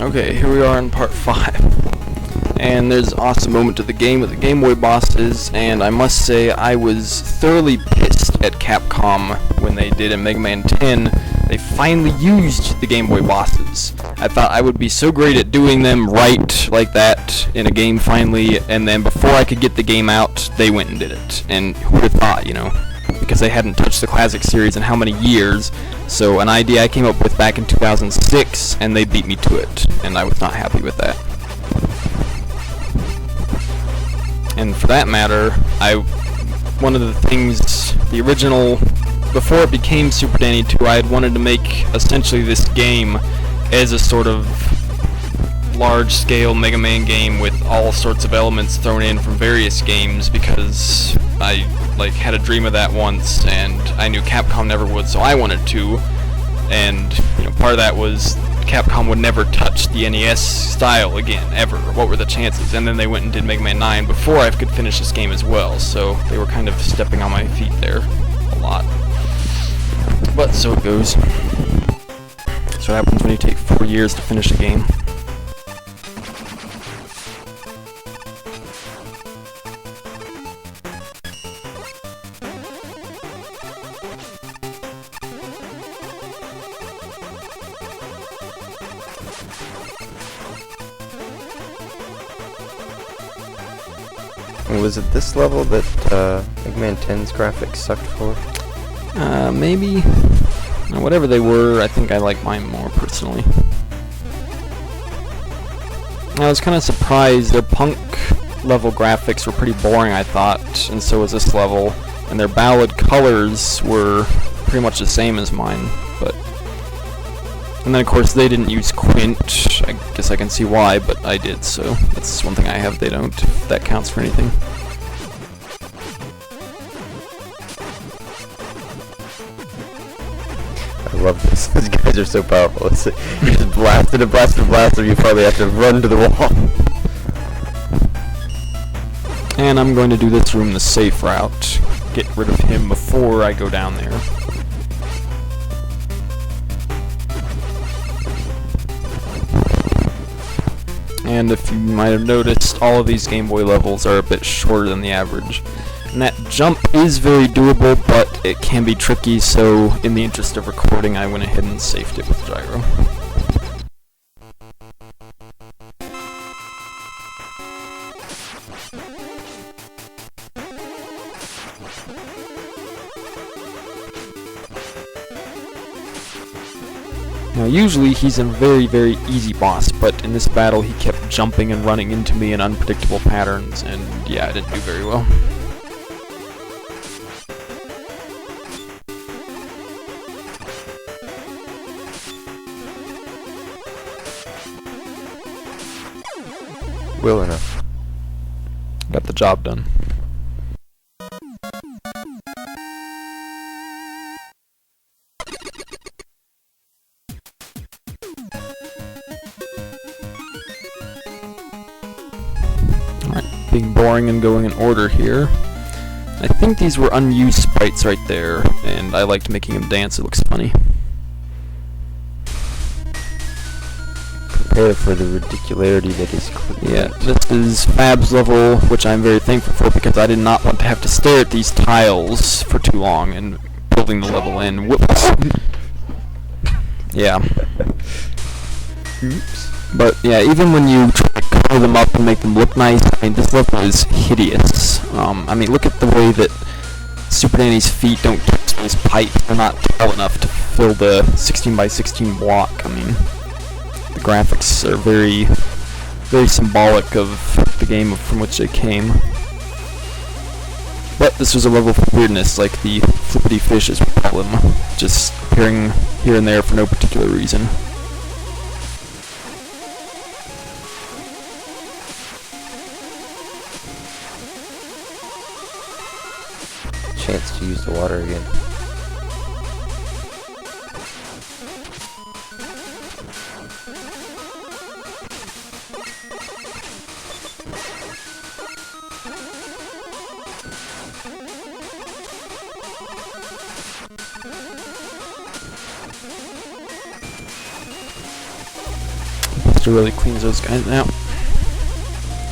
Okay, here we are in part 5. And there's an awesome moment to the game with the Game Boy bosses, and I must say I was thoroughly pissed at Capcom when they did in Mega Man 10. They finally used the Game Boy bosses. I thought I would be so great at doing them right like that in a game finally, and then before I could get the game out, they went and did it. And who would have thought, you know? Because they hadn't touched the classic series in how many years. So an idea I came up with back in 2006, and they beat me to it, and I was not happy with that. And for that matter, one of the things, the original, before it became SuperDanny 2, I had wanted to make essentially this game as a sort of large-scale Mega Man game with all sorts of elements thrown in from various games, because I had a dream of that once, and I knew Capcom never would, so I wanted to. And part of that was Capcom would never touch the NES style again, ever. What were the chances? And then they went and did Mega Man 9 before I could finish this game as well, so they were kind of stepping on my feet there a lot. But so it goes. That's what happens when you take 4 years to finish a game. Was it this level that Mega Man 10's graphics sucked for? Maybe. Whatever they were, I think I like mine more personally. I was kind of surprised. Their punk level graphics were pretty boring, I thought, and so was this level. And their ballad colors were pretty much the same as mine, but... And then of course they didn't use Quint. I guess I can see why, but I did, so that's one thing I have they don't, if that counts for anything. I love this. These guys are so powerful. You just blasted and blasted and blasted, you probably have to run to the wall. And I'm going to do this room the safe route. Get rid of him before I go down there. And if you might have noticed, all of these Game Boy levels are a bit shorter than the average. And that jump is very doable, but it can be tricky, so in the interest of recording, I went ahead and saved it with gyro. Now usually he's a very, very easy boss, but in this battle he kept jumping and running into me in unpredictable patterns, and yeah, I didn't do very well. Well enough. Got the job done. Being boring and going in order here. I think these were unused sprites right there, and I liked making them dance, it looks funny. Prepare for the ridicularity that is clear. Yeah, this is Fab's level, which I'm very thankful for because I did not want to have to stare at these tiles for too long and building the level in. Whoops. Yeah. Oops. But yeah, even when you try to color them up and make them look nice, I mean, this level is hideous. I mean, look at the way that SuperDanny's feet don't touch those pipes. They're not tall enough to fill the 16 by 16 block. I mean, the graphics are very, very symbolic of the game from which they came. But this was a level for weirdness, like the flippity fish, as we call them, just appearing here and there for no particular reason. Chance to use the water again. remaster really cleans those guys out.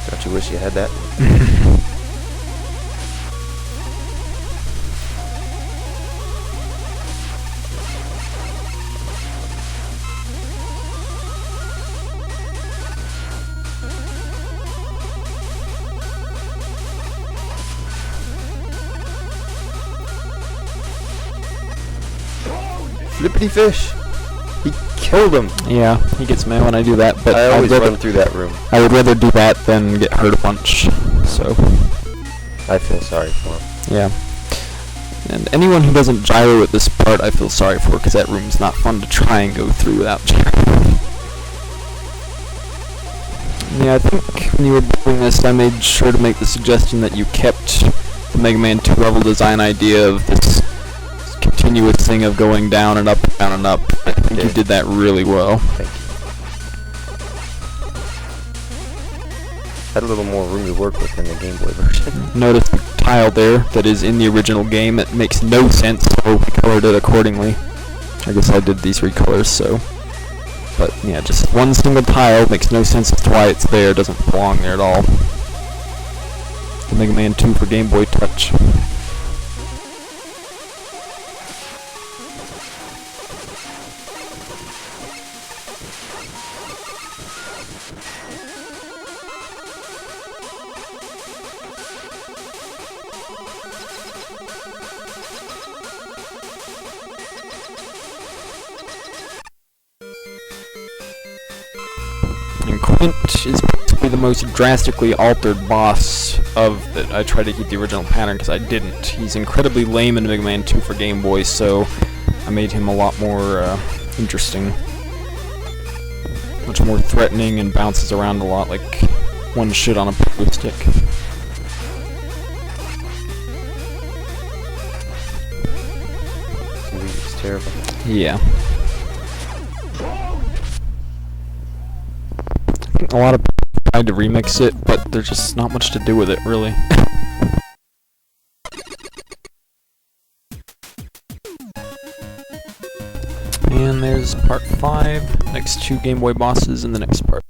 Don't you wish you had that? Flippity fish! He killed him! Yeah, he gets mad when I do that, but I always I'd rather, run through that room. I would rather do that than get hurt a bunch, so, I feel sorry for him. yeah. And anyone who doesn't gyro at this part, I feel sorry for, because that room's not fun to try and go through without gyro. Yeah, I think when you were doing this, I made sure to make the suggestion that you kept the Mega Man 2 level design idea of this continuous thing of going down and up and down and up. I think you did that really well. Thank you. Had a little more room to work with in the Game Boy version. Notice the tile there that is in the original game. It makes no sense, so we colored it accordingly. I guess I did these recolors, so. But yeah, just one single tile makes no sense as to why it's there. Doesn't belong there at all. The Mega Man 2 for Game Boy Touch. And Quint is basically the most drastically altered boss of that. I tried to keep the original pattern because I didn't. He's incredibly lame in Mega Man 2 for Game Boy, so I made him a lot more interesting. Much more threatening and bounces around a lot like one should on a pogo stick. It's terrible. Yeah. A lot of people tried to remix it, but there's just not much to do with it, really. And there's part 5, next 2 Game Boy bosses in the next part.